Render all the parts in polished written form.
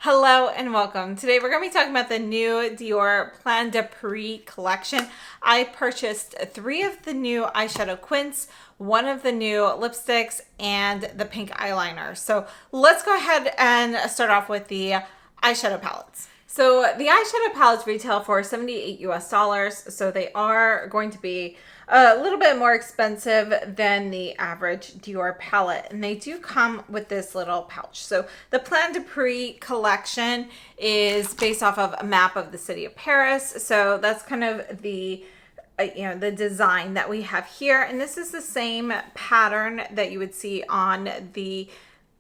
Hello and welcome. Today we're going to be talking about the new Dior Cle de Peau collection. I purchased 3 of the new eyeshadow quints, 1 of the new lipsticks, and the pink eyeliner. So let's go ahead and start off with the eyeshadow palettes. So the eyeshadow palettes retail for $78 US, so they are going to be a little bit more expensive than the average Dior palette, and they do come with this little pouch. So the Cle de Peau collection is based off of a map of the city of Paris, so that's kind of the the design that we have here, and this is the same pattern that you would see on the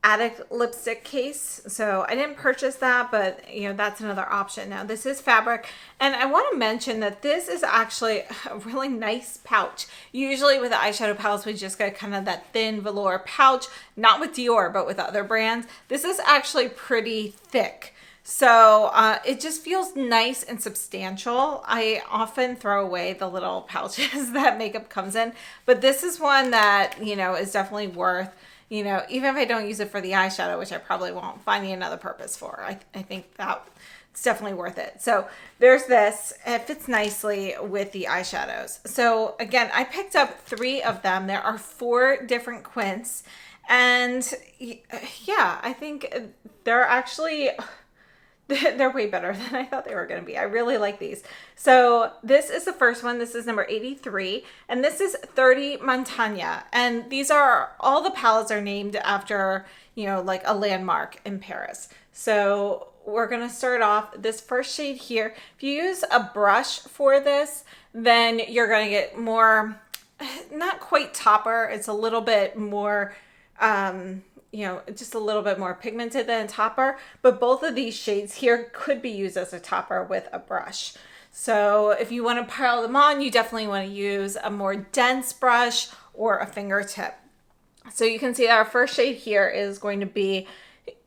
Addict lipstick case. So I didn't purchase that, but that's another option. Now this is fabric, and I want to mention that this is actually a really nice pouch. Usually with the eyeshadow palettes we just get kind of that thin velour pouch, not with Dior but with other brands. This is actually pretty thick, so it just feels nice and substantial. I often throw away the little pouches that makeup comes in, but this is one that is definitely worth, even if I don't use it for the eyeshadow, which I probably won't, finding another purpose for. I think that it's definitely worth it. So there's this. It fits nicely with the eyeshadows. So again, I picked up 3 of them. There are 4 different quints. And yeah, I think they're actually... they're way better than I thought they were going to be. I really like these. So this is the first one. This is number 83. And this is 30 Montaigne. And these are, all the palettes are named after, like a landmark in Paris. So we're going to start off this first shade here. If you use a brush for this, then you're going to get more, not quite topper. It's a little bit more, just a little bit more pigmented than a topper, but both of these shades here could be used as a topper with a brush. So if you want to pile them on, you definitely want to use a more dense brush or a fingertip. So you can see that our first shade here is going to be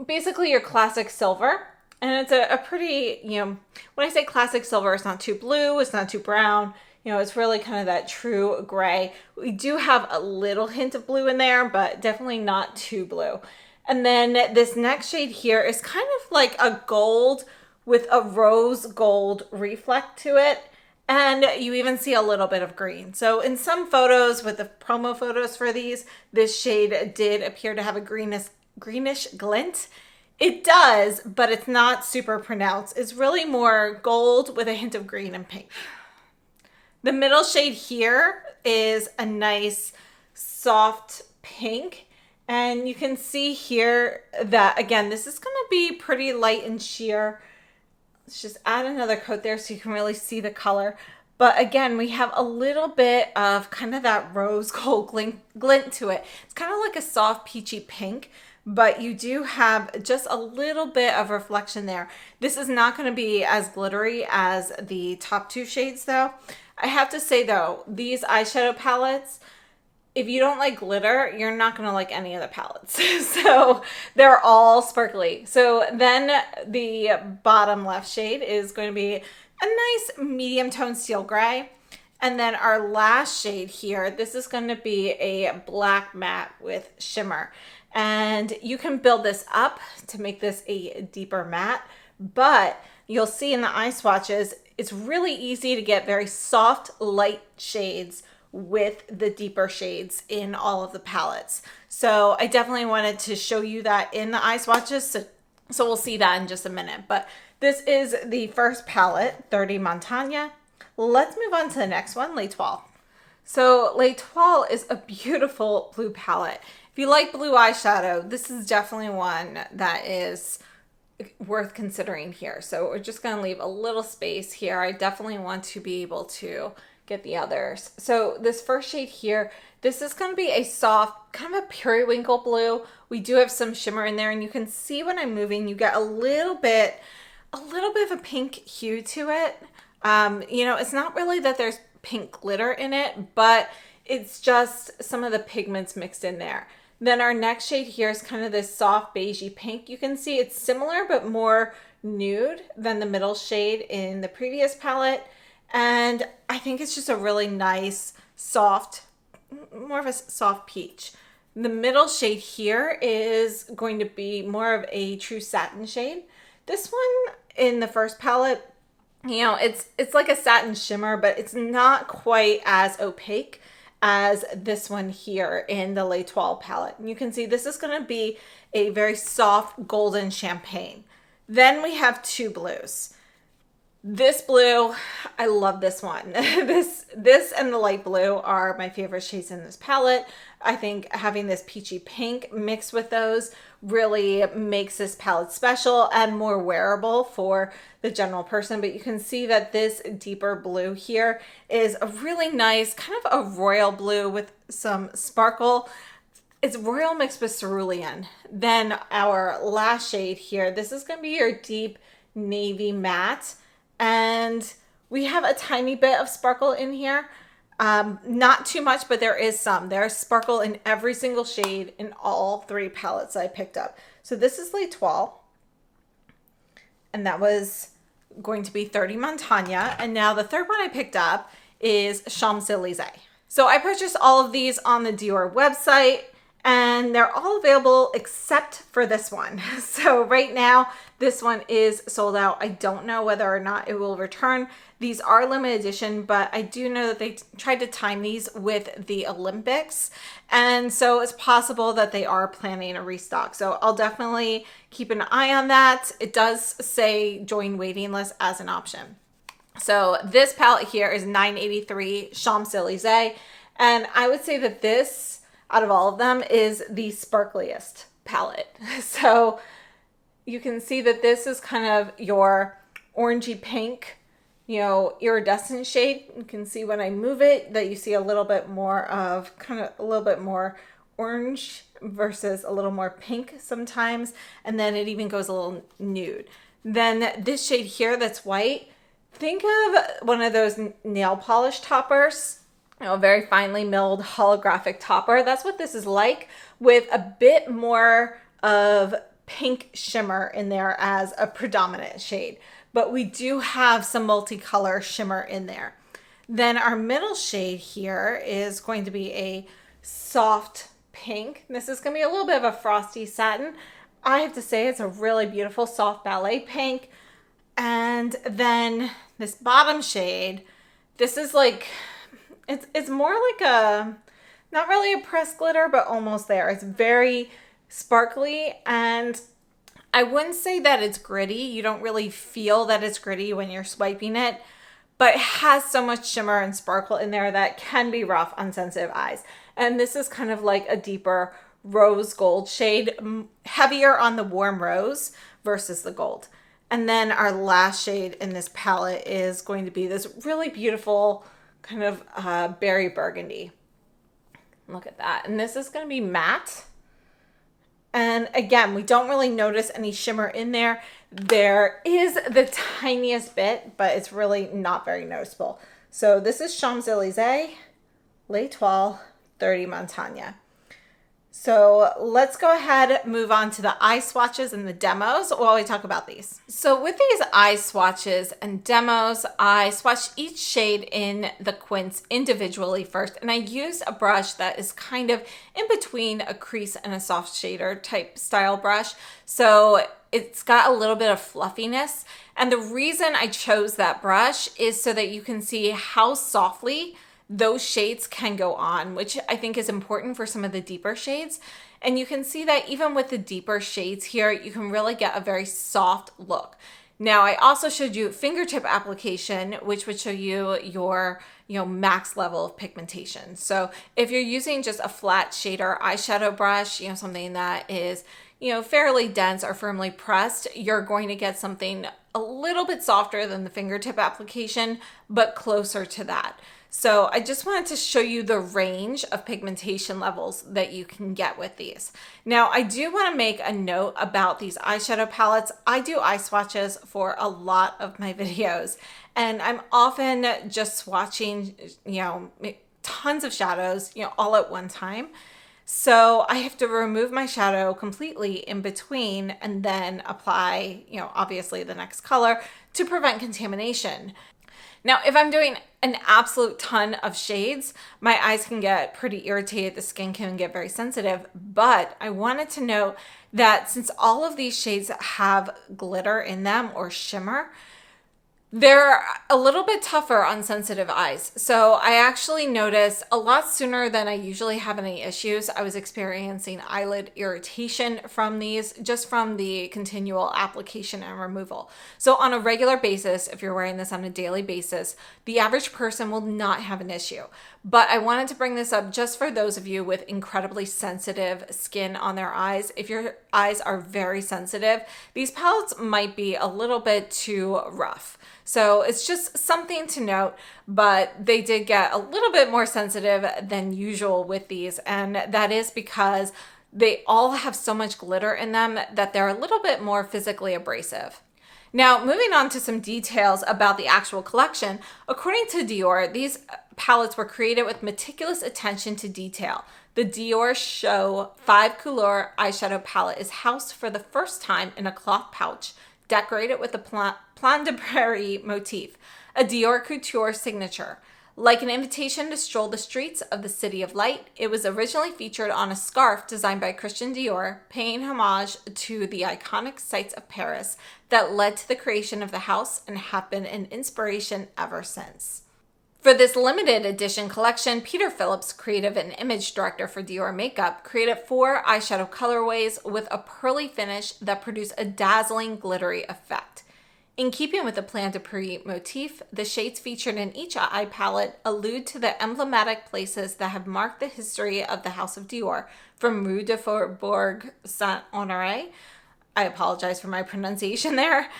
basically your classic silver. And it's a pretty, when I say classic silver, it's not too blue, it's not too brown. It's really kind of that true gray. We do have a little hint of blue in there, but definitely not too blue. And then this next shade here is kind of like a gold with a rose gold reflect to it. And you even see a little bit of green. So in some photos, with the promo photos for these, this shade did appear to have a greenish glint. It does, but it's not super pronounced. It's really more gold with a hint of green and pink. The middle shade here is a nice soft pink, and you can see here that, again, this is going to be pretty light and sheer. Let's just add another coat there so you can really see the color. But again, we have a little bit of kind of that rose gold glint to it. It's kind of like a soft peachy pink, but you do have just a little bit of reflection there. This is not going to be as glittery as the top 2 shades though. I have to say though, these eyeshadow palettes, if you don't like glitter, you're not going to like any of the palettes. So they're all sparkly. So then the bottom left shade is going to be a nice medium tone steel gray. And then our last shade here, this is going to be a black matte with shimmer. And you can build this up to make this a deeper matte, but you'll see in the eye swatches, it's really easy to get very soft, light shades with the deeper shades in all of the palettes. So I definitely wanted to show you that in the eye swatches. So we'll see that in just a minute. But this is the first palette, 30 Montaigne. Let's move on to the next one, L'Etoile. So L'Etoile is a beautiful blue palette. If you like blue eyeshadow, this is definitely one that is worth considering here. So we're just going to leave a little space here. I definitely want to be able to get the others. So this first shade here, this is going to be a soft, kind of a periwinkle blue. We do have some shimmer in there, and you can see when I'm moving, you get a little bit of a pink hue to it. It's not really that there's pink glitter in it, but it's just some of the pigments mixed in there. Then our next shade here is kind of this soft beigey pink. You can see it's similar but more nude than the middle shade in the previous palette. And I think it's just a really nice, soft, more of a soft peach. The middle shade here is going to be more of a true satin shade. This one in the first palette, you know, it's like a satin shimmer, but it's not quite as opaque as this one here in the L'Etoile palette. And you can see this is going to be a very soft golden champagne. Then we have two blues. This blue, I love this one. This and the light blue are my favorite shades in this palette. I think having this peachy pink mixed with those really makes this palette special and more wearable for the general person. But you can see that this deeper blue here is a really nice, kind of a royal blue with some sparkle. It's royal mixed with cerulean. Then our last shade here, this is going to be your deep navy matte. And we have a tiny bit of sparkle in here. Not too much, but there is some. There's sparkle in every single shade in all three palettes I picked up. So this is L'Etoile. And that was going to be 30 Montaigne. And now the third one I picked up is Champs-Elysees. So I purchased all of these on the Dior website. And they're all available except for this one. So right now, this one is sold out. I don't know whether or not it will return. These are limited edition, but I do know that they tried to time these with the Olympics. And so it's possible that they are planning a restock. So I'll definitely keep an eye on that. It does say join waiting list as an option. So this palette here is $9.83 Champs-Elysees. And I would say that this, out of all of them, is the sparkliest palette. So you can see that this is kind of your orangey pink, you know, iridescent shade. You can see when I move it that you see a little bit more of kind of a little bit more orange versus a little more pink sometimes. And then it even goes a little nude. Then this shade here that's white, think of one of those nail polish toppers. You know, very finely milled holographic topper. That's what this is like, with a bit more of pink shimmer in there as a predominant shade. But we do have some multicolor shimmer in there. Then our middle shade here is going to be a soft pink. This is going to be a little bit of a frosty satin. I have to say it's a really beautiful soft ballet pink. And then this bottom shade, this is like, it's more like a, not really a pressed glitter, but almost there. It's very sparkly, and I wouldn't say that it's gritty. You don't really feel that it's gritty when you're swiping it, but it has so much shimmer and sparkle in there that can be rough on sensitive eyes. And this is kind of like a deeper rose gold shade, heavier on the warm rose versus the gold. And then our last shade in this palette is going to be this really beautiful kind of berry burgundy. Look at that. And this is going to be matte. And again, we don't really notice any shimmer in there. There is the tiniest bit, but it's really not very noticeable. So this is Champs-Elysees, L'Etoile, 30 Montaigne. So let's go ahead, move on to the eye swatches and the demos while we talk about these. So with these eye swatches and demos, I swatched each shade in the quints individually first, and I used a brush that is kind of in between a crease and a soft shader type style brush. So it's got a little bit of fluffiness. And the reason I chose that brush is so that you can see how softly those shades can go on, which I think is important for some of the deeper shades. And you can see that even with the deeper shades here, you can really get a very soft look. Now, I also showed you fingertip application, which would show you your, max level of pigmentation. So if you're using just a flat shader eyeshadow brush, something that is, fairly dense or firmly pressed, you're going to get something a little bit softer than the fingertip application, but closer to that. So I just wanted to show you the range of pigmentation levels that you can get with these. Now, I do want to make a note about these eyeshadow palettes. I do eye swatches for a lot of my videos, and I'm often just swatching, tons of shadows, all at one time. So I have to remove my shadow completely in between and then apply, obviously the next color to prevent contamination. Now, if I'm doing an absolute ton of shades, my eyes can get pretty irritated, the skin can get very sensitive, but I wanted to note that since all of these shades have glitter in them or shimmer, they're a little bit tougher on sensitive eyes. So I actually noticed a lot sooner than I usually have any issues. I was experiencing eyelid irritation from these, just from the continual application and removal. So on a regular basis, if you're wearing this on a daily basis, the average person will not have an issue. But I wanted to bring this up just for those of you with incredibly sensitive skin on their eyes. If your eyes are very sensitive, these palettes might be a little bit too rough. So it's just something to note, but they did get a little bit more sensitive than usual with these. And that is because they all have so much glitter in them that they're a little bit more physically abrasive. Now, moving on to some details about the actual collection, according to Dior, these palettes were created with meticulous attention to detail. The Dior Show 5 Couleur eyeshadow palette is housed for the first time in a cloth pouch, decorated with the Plan de Prairie motif, a Dior couture signature. Like an invitation to stroll the streets of the City of Light, it was originally featured on a scarf designed by Christian Dior, paying homage to the iconic sights of Paris that led to the creation of the house and have been an inspiration ever since. For this limited edition collection, Peter Phillips, creative and image director for Dior Makeup, created 4 eyeshadow colorways with a pearly finish that produce a dazzling glittery effect. In keeping with the Plan de Prairie motif, the shades featured in each eye palette allude to the emblematic places that have marked the history of the House of Dior, from Rue de Faubourg Saint-Honoré, I apologize for my pronunciation there,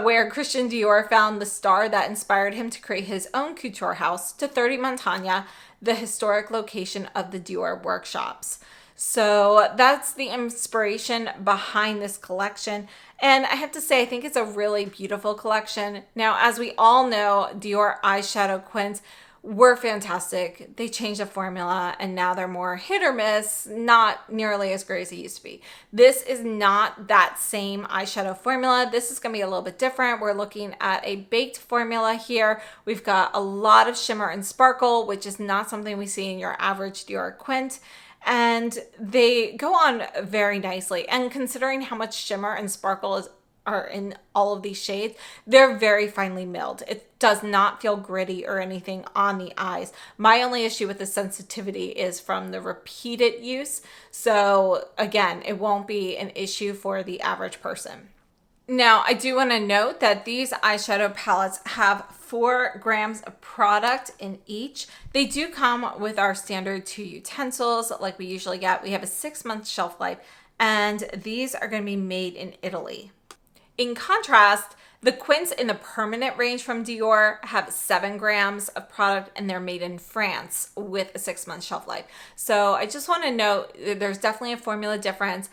where Christian Dior found the star that inspired him to create his own couture house, to 30 Montaigne, the historic location of the Dior workshops. So that's the inspiration behind this collection. And I have to say, I think it's a really beautiful collection. Now, as we all know, Dior eyeshadow quints were fantastic. They changed the formula and now they're more hit or miss, not nearly as great as it used to be. This is not that same eyeshadow formula. This is gonna be a little bit different. We're looking at a baked formula here. We've got a lot of shimmer and sparkle, which is not something we see in your average Dior quint. And they go on very nicely. And considering how much shimmer and sparkle are in all of these shades, they're very finely milled. It does not feel gritty or anything on the eyes. My only issue with the sensitivity is from the repeated use. So again, it won't be an issue for the average person. Now, I do want to note that these eyeshadow palettes have 4 grams of product in each. They do come with our standard 2 utensils like we usually get. We have a 6-month shelf life, and these are going to be made in Italy. In contrast, the quints in the permanent range from Dior have 7 grams of product, and they're made in France with a 6-month shelf life. So I just want to note there's definitely a formula difference.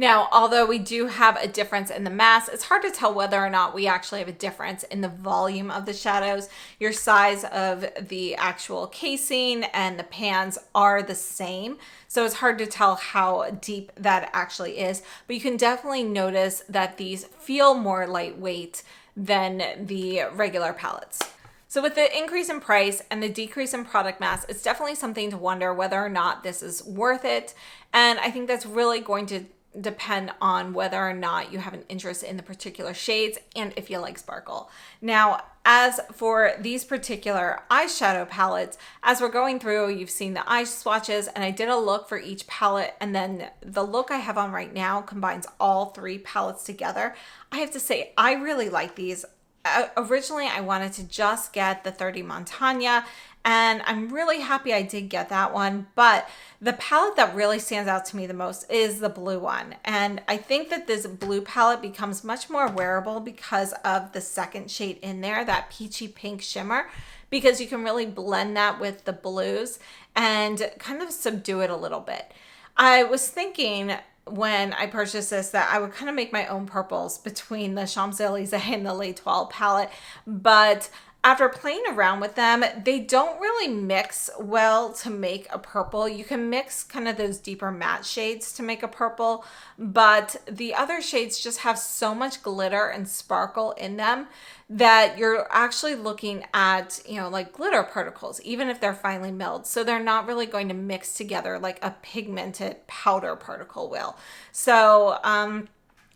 Now, although we do have a difference in the mass, it's hard to tell whether or not we actually have a difference in the volume of the shadows. Your size of the actual casing and the pans are the same, so it's hard to tell how deep that actually is. But you can definitely notice that these feel more lightweight than the regular palettes. So with the increase in price and the decrease in product mass, it's definitely something to wonder whether or not this is worth it. And I think that's really going to depend on whether or not you have an interest in the particular shades and if you like sparkle. Now, as for these particular eyeshadow palettes, as we're going through, you've seen the eye swatches, and I did a look for each palette, and then the look I have on right now combines all 3 palettes together. I have to say, I really like these. Originally, I wanted to just get the 30 Montaigne, and I'm really happy I did get that one, but the palette that really stands out to me the most is the blue one. And I think that this blue palette becomes much more wearable because of the second shade in there, that peachy pink shimmer, because you can really blend that with the blues and kind of subdue it a little bit. I was thinking when I purchased this that I would kind of make my own purples between the Champs-Elysees and the L'Etoile palette, but after playing around with them, they don't really mix well to make a purple. You can mix kind of those deeper matte shades to make a purple, but the other shades just have so much glitter and sparkle in them that you're actually looking at, you know, like glitter particles, even if they're finely milled. So they're not really going to mix together like a pigmented powder particle will. So,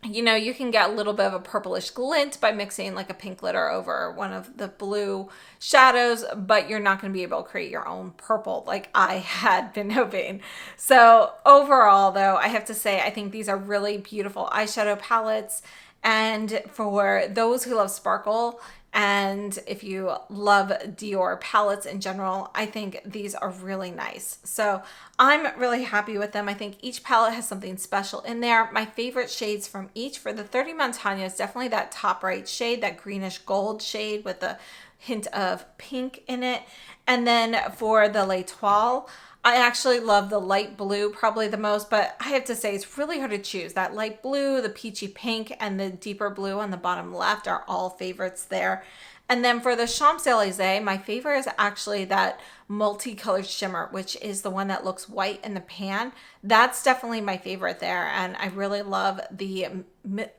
you know, you can get a little bit of a purplish glint by mixing like a pink glitter over one of the blue shadows, but you're not going to be able to create your own purple like I had been hoping. So overall, though, I have to say, I think these are really beautiful eyeshadow palettes. And for those who love sparkle, and if you love Dior palettes in general, I think these are really nice. So I'm really happy with them. I think each palette has something special in there. My favorite shades from each for the 30 Montaigne is definitely that top right shade, that greenish gold shade with a hint of pink in it. And then for the L'Etoile, I actually love the light blue probably the most, but I have to say it's really hard to choose. That light blue, the peachy pink, and the deeper blue on the bottom left are all favorites there. And then for the Champs-Elysees, my favorite is actually that multicolored shimmer, which is the one that looks white in the pan. That's definitely my favorite there. And I really love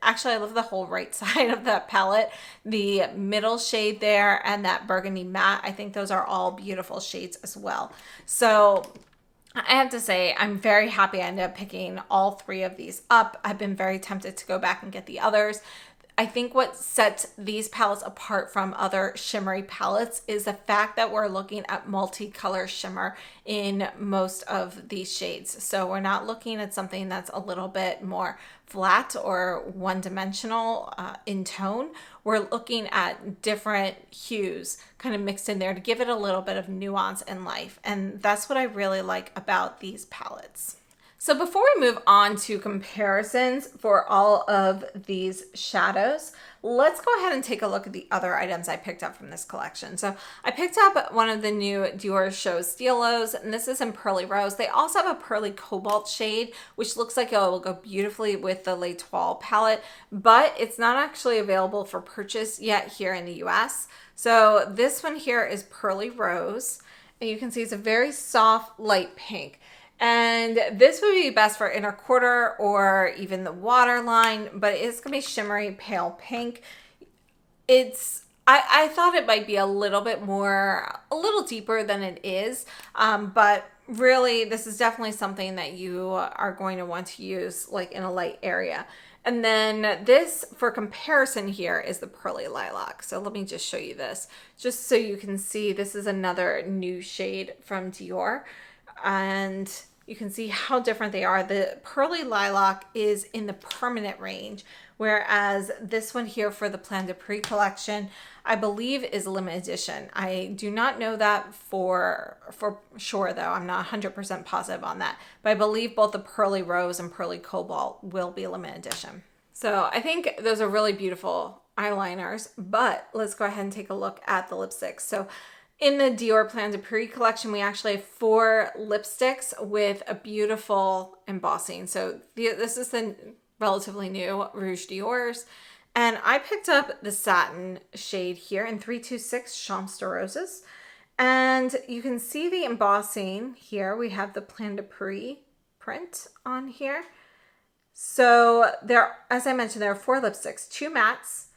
actually I love the whole right side of that palette, the middle shade there and that burgundy matte. I think those are all beautiful shades as well. So I have to say, I'm very happy I ended up picking all three of these up. I've been very tempted to go back and get the others. I think what sets these palettes apart from other shimmery palettes is the fact that we're looking at multicolor shimmer in most of these shades. So we're not looking at something that's a little bit more flat or one-dimensional in tone. We're looking at different hues kind of mixed in there to give it a little bit of nuance and life. And that's what I really like about these palettes. So before we move on to comparisons for all of these shadows, let's go ahead and take a look at the other items I picked up from this collection. So I picked up one of the new Dior Show Stilos, and this is in Pearly Rose. They also have a Pearly Cobalt shade, which looks like it will go beautifully with the L'Etoile palette, but it's not actually available for purchase yet here in the US. So this one here is Pearly Rose, and you can see it's a very soft light pink. And this would be best for inner quarter or even the waterline, but it's gonna be shimmery pale pink. I thought it might be a little bit more, a little deeper than it is, but really this is definitely something that you are going to want to use like in a light area. And then this, for comparison here, is the Pearly Lilac. So let me just show you this, just so you can see this is another new shade from Dior. And you can see how different they are. The Pearly Lilac is in the permanent range, whereas this one here for the Plan de Prix collection, I believe is limited edition. I do not know that for sure though. I'm not 100% positive on that, but I believe both the Pearly Rose and Pearly Cobalt will be limited edition. So I think those are really beautiful eyeliners, but let's go ahead and take a look at the lipsticks. So in the Dior Plan de Prix collection, we actually have 4 lipsticks with a beautiful embossing. So this is the relatively new Rouge Dior's. And I picked up the satin shade here in 326 Champs de Roses. And you can see the embossing here. We have the Plan de Prix print on here. So there, as I mentioned, there are 4 lipsticks, 2 mattes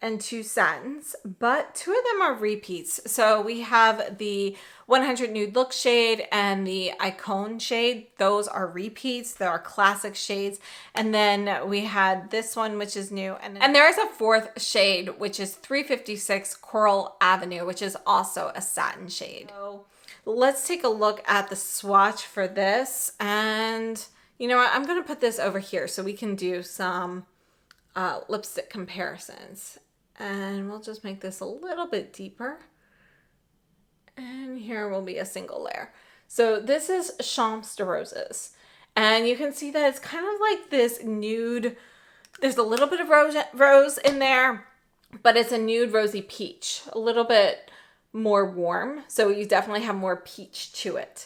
and 2 satins, but 2 of them are repeats. So we have the 100 Nude Look shade and the Icon shade. Those are repeats. They are classic shades. And then we had this one, which is new. And there is a 4th shade, which is 356 Coral Avenue, which is also a satin shade. So let's take a look at the swatch for this. And you know what? I'm going to put this over here so we can do some lipstick comparisons. And we'll just make this a little bit deeper. And here will be a single layer. So this is Champs de Roses. And you can see that it's kind of like this nude, there's a little bit of rose in there, but it's a nude rosy peach, a little bit more warm. So you definitely have more peach to it.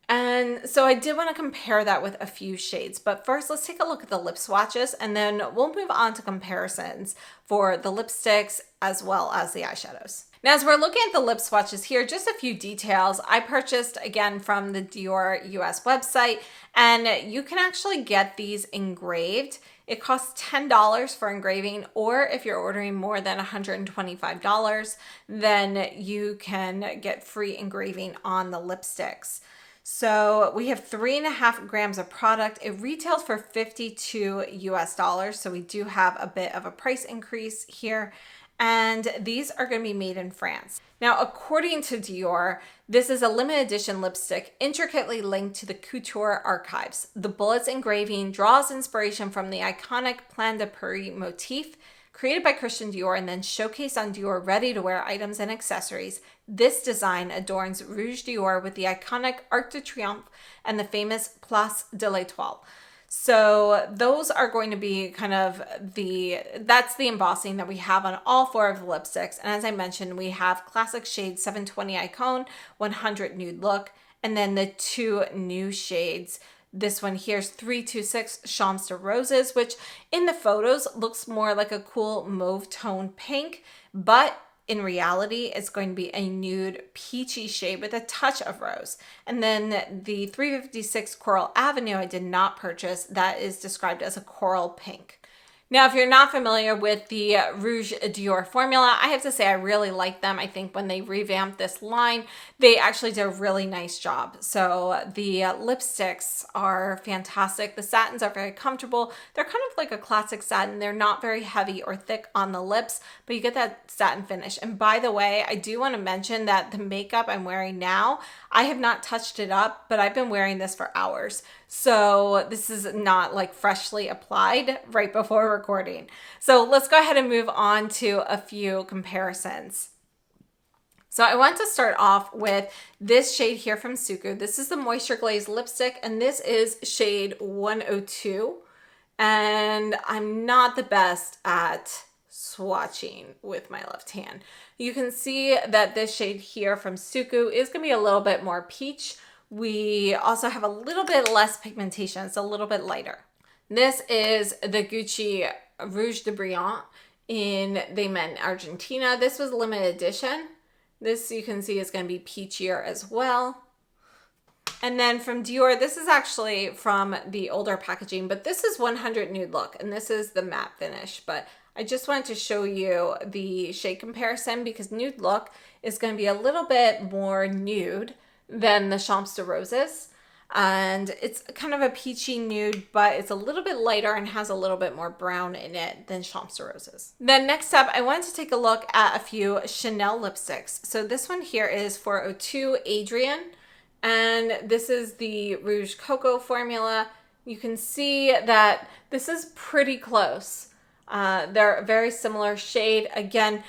And so I did want to compare that with a few shades, but first let's take a look at the lip swatches and then we'll move on to comparisons for the lipsticks as well as the eyeshadows. Now, as we're looking at the lip swatches here, just a few details. I purchased again from the Dior US website, and you can actually get these engraved. It costs $10 for engraving, or if you're ordering more than $125, then you can get free engraving on the lipsticks. So we have 3.5 grams of product. It retails for $52 US. So we do have a bit of a price increase here. And these are going to be made in France. Now, according to Dior, this is a limited edition lipstick intricately linked to the couture archives. The bullet's engraving draws inspiration from the iconic Cle de Peau motif created by Christian Dior and then showcased on Dior ready-to-wear items and accessories. This design adorns Rouge Dior with the iconic Arc de Triomphe and the famous Place de l'Étoile. So those are going to be kind of that's the embossing that we have on all 4 of the lipsticks. And as I mentioned, we have classic shade 720 Icon, 100 Nude Look, and then the 2 new shades. This one here is 326 Champs de Roses, which in the photos looks more like a cool mauve tone pink, but in reality, it's going to be a nude peachy shade with a touch of rose. And then the 356 Coral Avenue I did not purchase. That is described as a coral pink. Now, if you're not familiar with the Rouge Dior formula, I have to say I really like them. I think when they revamped this line, they actually did a really nice job. So the lipsticks are fantastic. The satins are very comfortable. They're kind of like a classic satin. They're not very heavy or thick on the lips, but you get that satin finish. And by the way, I do want to mention that the makeup I'm wearing now, I have not touched it up, but I've been wearing this for hours. So this is not like freshly applied right before recording. So let's go ahead and move on to a few comparisons. So I want to start off with this shade here from Suku. This is the Moisture Glaze lipstick, and this is shade 102. And I'm not the best at swatching with my left hand. You can see that this shade here from Suku is going to be a little bit more peach. We also have a little bit less pigmentation. It's a little bit lighter. This is the Gucci Rouge de Brillant they met in Argentina. This was limited edition. This you can see is going to be peachier as well. And then from Dior, this is actually from the older packaging, but this is 100 Nude Look, and this is the matte finish. But I just wanted to show you the shade comparison because Nude Look is going to be a little bit more nude than the Champs de Roses. And it's kind of a peachy nude, but it's a little bit lighter and has a little bit more brown in it than Champs de Roses. Then next up, I wanted to take a look at a few Chanel lipsticks. So this one here is 402 Adrian, and this is the Rouge Cocoa formula. You can see that this is pretty close. They're a very similar shade. Again,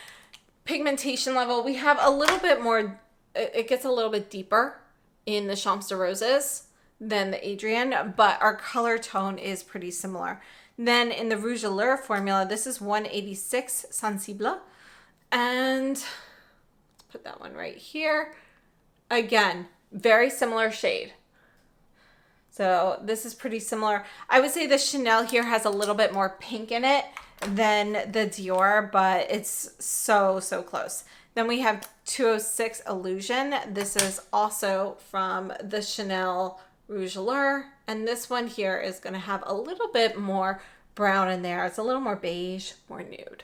pigmentation level, we have a little bit more, it gets a little bit deeper in the Champs de Roses than the Adrian, but our color tone is pretty similar. Then in the Rouge Allure formula, this is 186 Sensible, and let's put that one right here. Again, very similar shade. So this is pretty similar. I would say the Chanel here has a little bit more pink in it than the Dior, but it's so close. Then we have 206 Illusion. This is also from the Chanel Rouge Allure. And this one here is going to have a little bit more brown in there. It's a little more beige, more nude.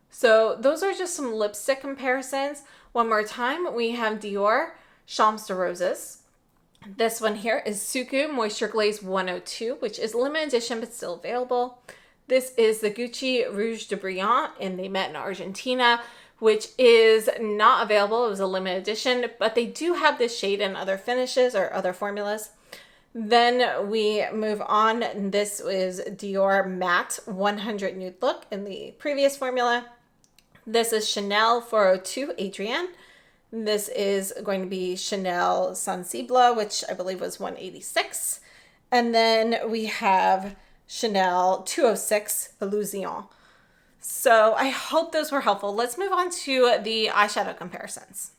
So those are just some lipstick comparisons. One more time, we have Dior Champs de Roses. This one here is Suku Moisture Glaze 102, which is limited edition but still available. This is the Gucci Rouge de Brillant, and they met in Argentina, which is not available. It was a limited edition, but they do have this shade in other finishes or other formulas. Then we move on. This is Dior Matte 100 Nude Look in the previous formula. This is Chanel 402 Adrienne. This is going to be Chanel Sensible, which I believe was 186. And then we have Chanel 206 Illusion. So I hope those were helpful. Let's move on to the eyeshadow comparisons.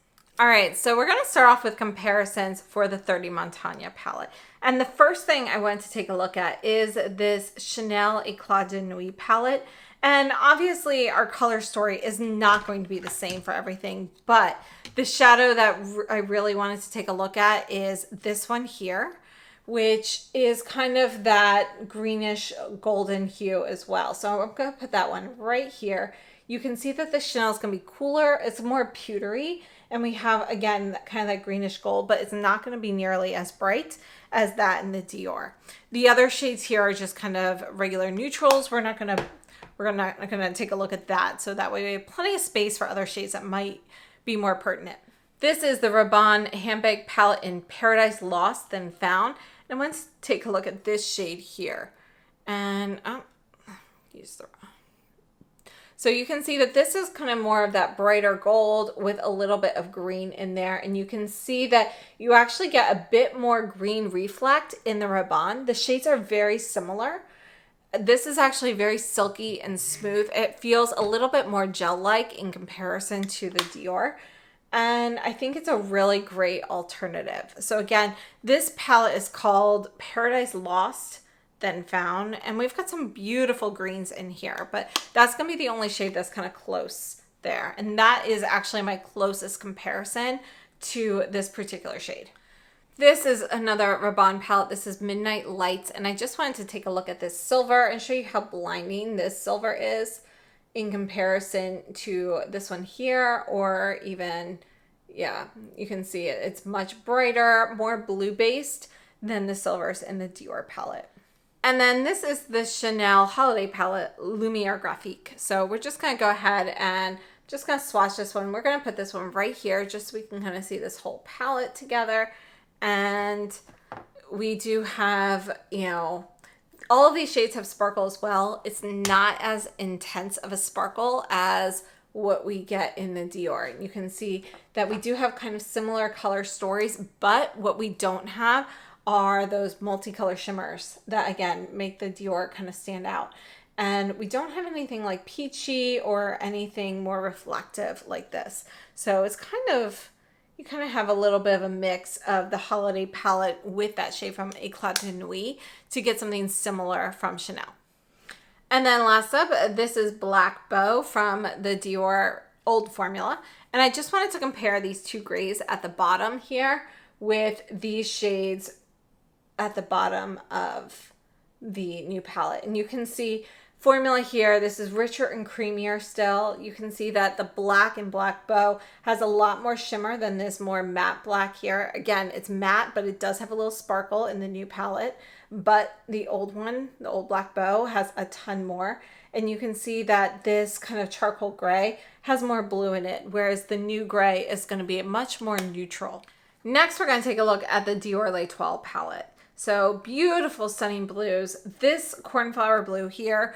All right, so we're gonna start off with comparisons for the 30 Montaigne palette. And the first thing I wanted to take a look at is this Chanel Cle de Nuit palette. And obviously our color story is not going to be the same for everything, but the shadow that I really wanted to take a look at is this one here, which is kind of that greenish golden hue as well. So I'm gonna put that one right here. You can see that the Chanel is gonna be cooler. It's more pewtery. And we have, again, kind of that greenish gold, but it's not going to be nearly as bright as that in the Dior. The other shades here are just kind of regular neutrals. We're not going to take a look at that. So that way we have plenty of space for other shades that might be more pertinent. This is the Rabanne handbag palette in Paradise Lost Then Found. And I want to take a look at this shade here. And use the So you can see that this is kind of more of that brighter gold with a little bit of green in there. And you can see that you actually get a bit more green reflect in the Rabanne. The shades are very similar. This is actually very silky and smooth. It feels a little bit more gel-like in comparison to the Dior. And I think it's a really great alternative. So again, this palette is called Paradise Lost Then Found, and we've got some beautiful greens in here, but that's gonna be the only shade that's kind of close there, and that is actually my closest comparison to this particular shade. This is another Rabanne palette. This is Midnight Lights, and I just wanted to take a look at this silver and show you how blinding this silver is in comparison to this one here, or even, yeah, you can see it. It's much brighter, more blue based than the silvers in the Dior palette. And then this is the Chanel holiday palette, Lumiere Graphique. So we're just gonna go ahead and just gonna swatch this one. We're gonna put this one right here just so we can kind of see this whole palette together. And we do have, you know, all of these shades have sparkle as well. It's not as intense of a sparkle as what we get in the Dior. You can see that we do have kind of similar color stories, but what we don't have are those multicolor shimmers that again make the Dior kind of stand out. And we don't have anything like peachy or anything more reflective like this. So it's kind of, you kind of have a little bit of a mix of the holiday palette with that shade from Cle de Nuit to get something similar from Chanel. And then last up, this is Black Bow from the Dior old formula. And I just wanted to compare these two grays at the bottom here with these shades at the bottom of the new palette. And you can see formula here, this is richer and creamier still. You can see that the black in Black Bow has a lot more shimmer than this more matte black here. Again, it's matte, but it does have a little sparkle in the new palette. But the old one, the old Black Bow, has a ton more. And you can see that this kind of charcoal gray has more blue in it, whereas the new gray is going to be much more neutral. Next, we're going to take a look at the Dior L'Etoile palette. So beautiful, stunning blues. This cornflower blue here,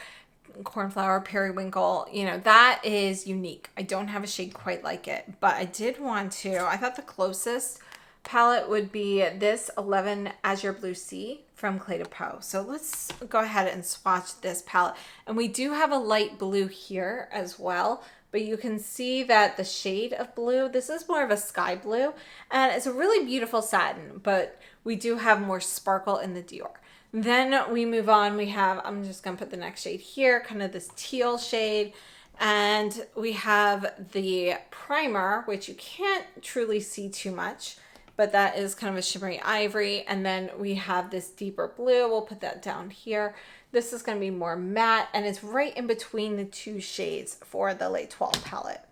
cornflower periwinkle, you know, that is unique. I don't have a shade quite like it, but I did want to, I thought the closest palette would be this 11 Azure Blue Sea from Cle de Peau. So let's go ahead and swatch this palette. And we do have a light blue here as well, but you can see that the shade of blue, this is more of a sky blue, and it's a really beautiful satin, but we do have more sparkle in the Dior. Then we move on, we have, I'm just gonna put the next shade here, kind of this teal shade, and we have the primer, which you can't truly see too much, but that is kind of a shimmery ivory. And then we have this deeper blue, we'll put that down here. This is gonna be more matte, and it's right in between the two shades for the L'Etoile palette.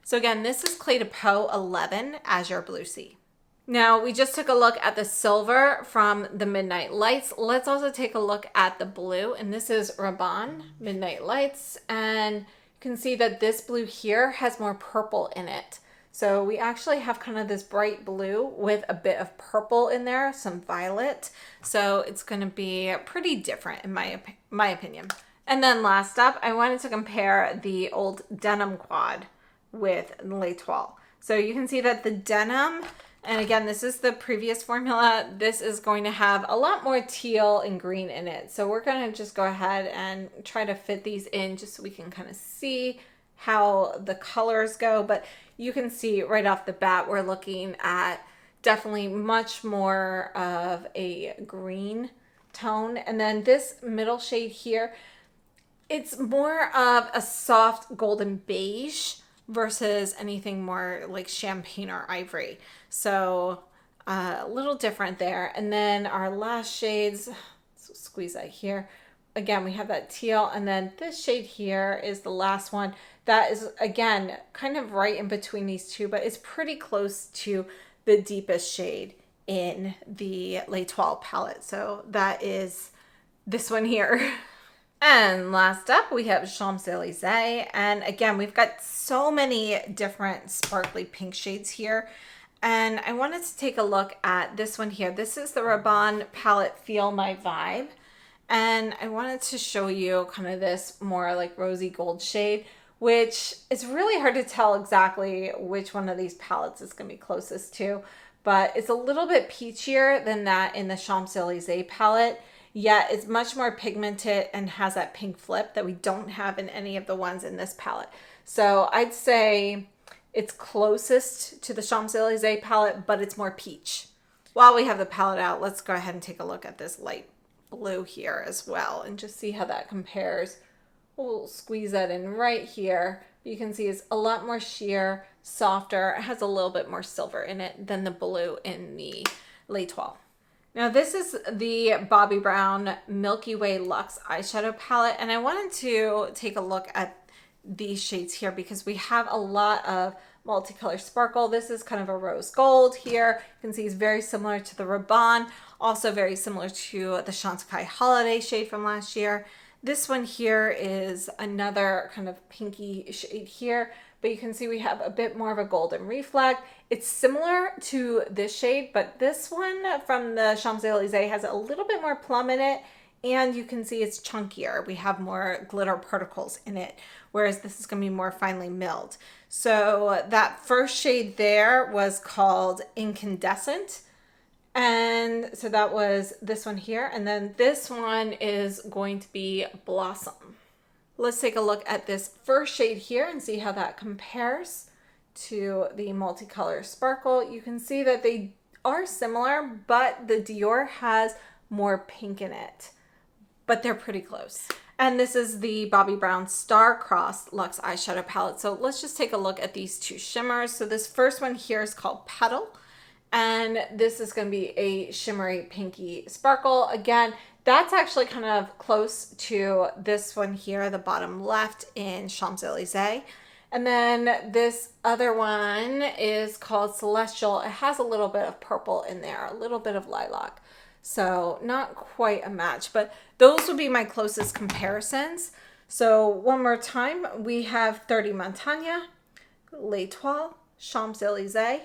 So again, this is Cle de Peau 11 Azure Blue Sea. Now, we just took a look at the silver from the Midnight Lights. Let's also take a look at the blue, and this is Rabanne Midnight Lights, and you can see that this blue here has more purple in it. So we actually have kind of this bright blue with a bit of purple in there, some violet. So it's going to be pretty different in my opinion. And then last up, I wanted to compare the old denim quad with L'Etoile. So you can see that the denim, and again, this is the previous formula, this is going to have a lot more teal and green in it. So we're going to just go ahead and try to fit these in just so we can kind of see how the colors go, but you can see right off the bat we're looking at definitely much more of a green tone. And then this middle shade here, it's more of a soft golden beige versus anything more like champagne or ivory. So a little different there. And then our last shades, so squeeze that here. Again, we have that teal, and then this shade here is the last one. That is, again, kind of right in between these two, but it's pretty close to the deepest shade in the L'Etoile palette. So that is this one here. And last up, we have Champs-Elysees. And again, we've got so many different sparkly pink shades here. And I wanted to take a look at this one here. This is the Rabanne palette Feel My Vibe. And I wanted to show you kind of this more like rosy gold shade, which is really hard to tell exactly which one of these palettes is going to be closest to. But it's a little bit peachier than that in the Champs-Elysees palette. Yet it's much more pigmented and has that pink flip that we don't have in any of the ones in this palette. So I'd say it's closest to the Champs-Elysees palette, but it's more peach. While we have the palette out, let's go ahead and take a look at this light blue here as well and just see how that compares. We'll squeeze that in right here. You can see it's a lot more sheer, softer. It has a little bit more silver in it than the blue in the L'Etoile. Now this is the Bobbi Brown Milky Way Luxe eyeshadow palette, and I wanted to take a look at these shades here because we have a lot of multicolor sparkle. This is kind of a rose gold here. You can see it's very similar to the Rabanne, also very similar to the Chantecaille Holiday shade from last year. This one here is another kind of pinky shade here, but you can see we have a bit more of a golden reflect. It's similar to this shade, but this one from the Champs-Elysees has a little bit more plum in it, and you can see it's chunkier. We have more glitter particles in it, whereas this is going to be more finely milled. So that first shade there was called Incandescent, and so that was this one here, and then this one is going to be Blossom. Let's take a look at this first shade here and see how that compares to the multicolor sparkle. You can see that they are similar, but the Dior has more pink in it, but they're pretty close. And this is the Bobbi Brown Star-Crossed Luxe Eyeshadow Palette. So let's just take a look at these two shimmers. So this first one here is called Petal, and this is going to be a shimmery pinky sparkle. Again, that's actually kind of close to this one here, the bottom left in Champs-Elysees. And then this other one is called Celestial. It has a little bit of purple in there, a little bit of lilac. So not quite a match, but those would be my closest comparisons. So one more time, we have 30 Montaigne, L'Etoile, Champs-Elysees,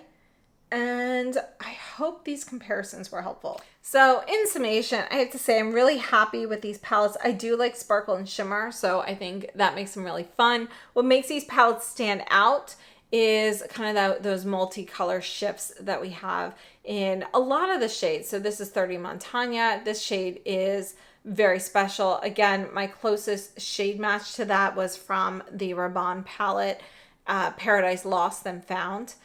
and I hope these comparisons were helpful. So in summation, I have to say I'm really happy with these palettes. I do like sparkle and shimmer, so I think that makes them really fun. What makes these palettes stand out is kind of those multicolor shifts that we have in a lot of the shades. So this is 30 Montaigne. This shade is very special. Again, my closest shade match to that was from the Rabanne palette, Paradise Lost Then Found.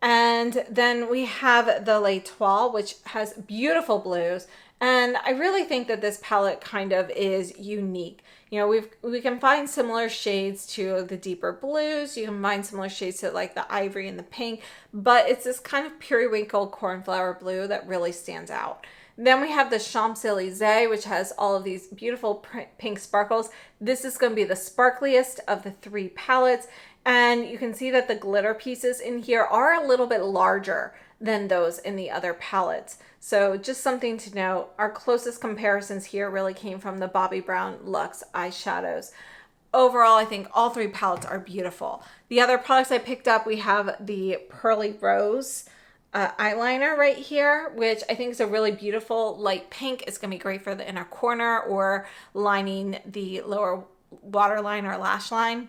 And then we have the L'Etoile, which has beautiful blues. And I really think that this palette kind of is unique. You know, we can find similar shades to the deeper blues. You can find similar shades to like the ivory and the pink, but it's this kind of periwinkle cornflower blue that really stands out. Then we have the Champs-Elysees, which has all of these beautiful pink sparkles. This is going to be the sparkliest of the three palettes. And you can see that the glitter pieces in here are a little bit larger than those in the other palettes. So just something to note, our closest comparisons here really came from the Bobbi Brown Luxe eyeshadows. Overall, I think all three palettes are beautiful. The other products I picked up, we have the Pearly Rose eyeliner right here, which I think is a really beautiful light pink. It's going to be great for the inner corner or lining the lower waterline or lash line.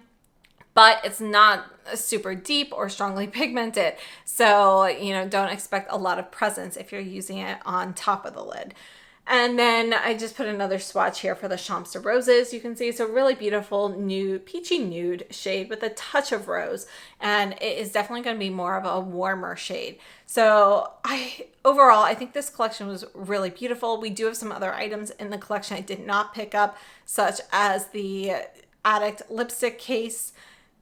But it's not super deep or strongly pigmented. So, you know, don't expect a lot of presence if you're using it on top of the lid. And then I just put another swatch here for the Champs de Roses. You can see it's a really beautiful nude, peachy nude shade with a touch of rose. And it is definitely going to be more of a warmer shade. So overall, I think this collection was really beautiful. We do have some other items in the collection I did not pick up, such as the Addict lipstick case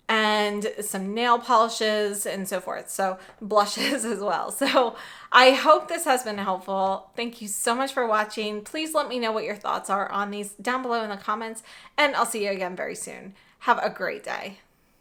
and some nail polishes and so forth. So blushes as well. So I hope this has been helpful. Thank you so much for watching. Please let me know what your thoughts are on these down below in the comments, and I'll see you again very soon. Have a great day.